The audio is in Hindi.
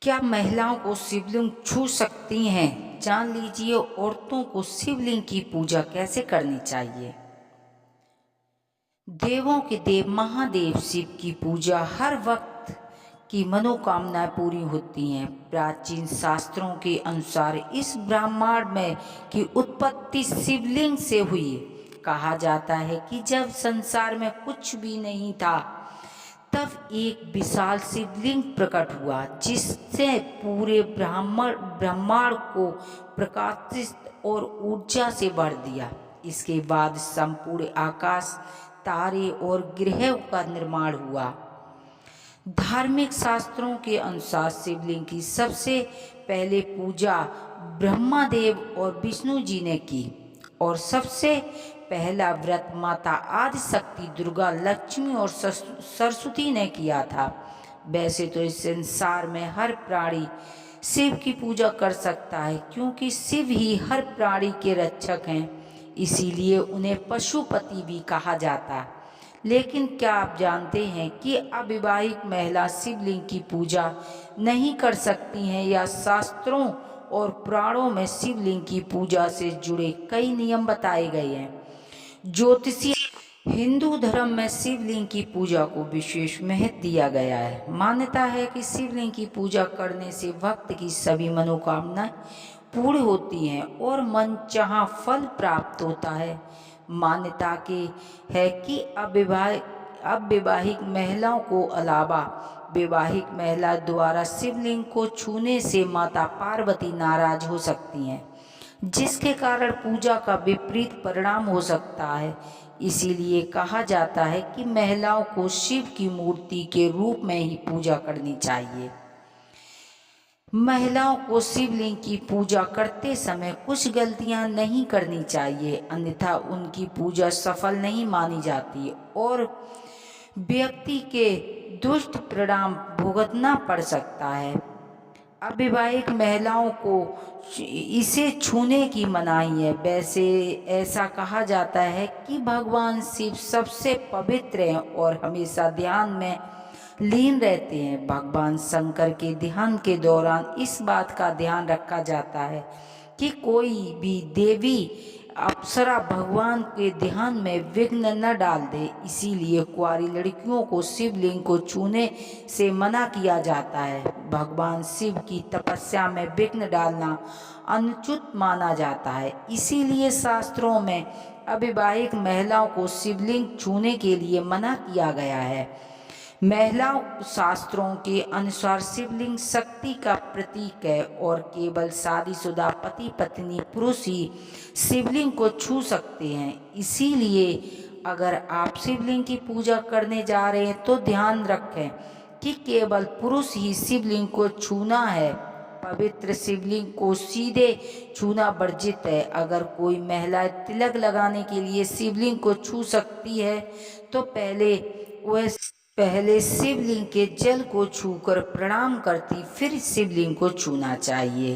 क्या महिलाओं को शिवलिंग छू सकती हैं? जान लीजिए औरतों को शिवलिंग की पूजा कैसे करनी चाहिए। देवों के देव महादेव शिव की पूजा हर वक्त की मनोकामनाएं पूरी होती हैं। प्राचीन शास्त्रों के अनुसार इस ब्रह्मांड में की उत्पत्ति शिवलिंग से हुई। कहा जाता है कि जब संसार में कुछ भी नहीं था तब एक विशाल शिवलिंग प्रकट हुआ जिससे पूरे ब्रह्मांड को प्रकाशित और ऊर्जा से भर दिया। इसके बाद संपूर्ण आकाश, तारे और ग्रहों का निर्माण हुआ। धार्मिक शास्त्रों के अनुसार शिवलिंग की सबसे पहले पूजा ब्रह्मा देव और विष्णु जी ने की और सबसे पहला व्रत माता आदि शक्ति दुर्गा, लक्ष्मी और सरस्वती ने किया था। वैसे तो इस संसार में हर प्राणी शिव की पूजा कर सकता है क्योंकि शिव ही हर प्राणी के रक्षक हैं, इसीलिए उन्हें पशुपति भी कहा जाता है। लेकिन क्या आप जानते हैं कि अविवाहित महिला शिवलिंग की पूजा नहीं कर सकती हैं या शास्त्रों और पुराणों में शिवलिंग की पूजा से जुड़े कई नियम बताए गए हैं। ज्योतिषीय हिंदू धर्म में शिवलिंग की पूजा को विशेष महत्व दिया गया है। मान्यता है कि शिवलिंग की पूजा करने से भक्त की सभी मनोकामनाएं पूर्ण होती हैं और मनचाहा फल प्राप्त होता है। मान्यता के है कि अविवाहित महिलाओं को अलावा विवाहित महिला द्वारा शिवलिंग को छूने से माता पार्वती नाराज हो सकती हैं, जिसके कारण पूजा का विपरीत परिणाम हो सकता है। इसीलिए कहा जाता है कि महिलाओं को शिव की मूर्ति के रूप में ही पूजा करनी चाहिए। महिलाओं को शिवलिंग की पूजा करते समय कुछ गलतियां नहीं करनी चाहिए, अन्यथा उनकी पूजा सफल नहीं मानी जाती और व्यक्ति के दुष्ट परिणाम भुगतना पड़ सकता है। अविवाहित महिलाओं को इसे छूने की मनाही है। वैसे ऐसा कहा जाता है कि भगवान शिव सबसे पवित्र हैं और हमेशा ध्यान में लीन रहते हैं। भगवान शंकर के ध्यान के दौरान इस बात का ध्यान रखा जाता है कि कोई भी देवी अप्सरा भगवान के ध्यान में विघ्न न डाल दे। इसीलिए कुंवारी लड़कियों को शिवलिंग को छूने से मना किया जाता है। भगवान शिव की तपस्या में विघ्न डालना अनुचित माना जाता है। इसीलिए शास्त्रों में अविवाहित महिलाओं को शिवलिंग छूने के लिए मना किया गया है। महिलाओं शास्त्रों के अनुसार शिवलिंग शक्ति का प्रतीक है और केवल शादीशुदा पति पत्नी पुरुष ही शिवलिंग को छू सकते हैं। इसीलिए अगर आप शिवलिंग की पूजा करने जा रहे हैं तो ध्यान रखें कि केवल पुरुष ही शिवलिंग को छूना है। पवित्र शिवलिंग को सीधे छूना वर्जित है। अगर कोई महिला तिलक लगाने के लिए शिवलिंग को छू सकती है तो पहले शिवलिंग के जल को छूकर प्रणाम करती, फिर शिवलिंग को छूना चाहिए।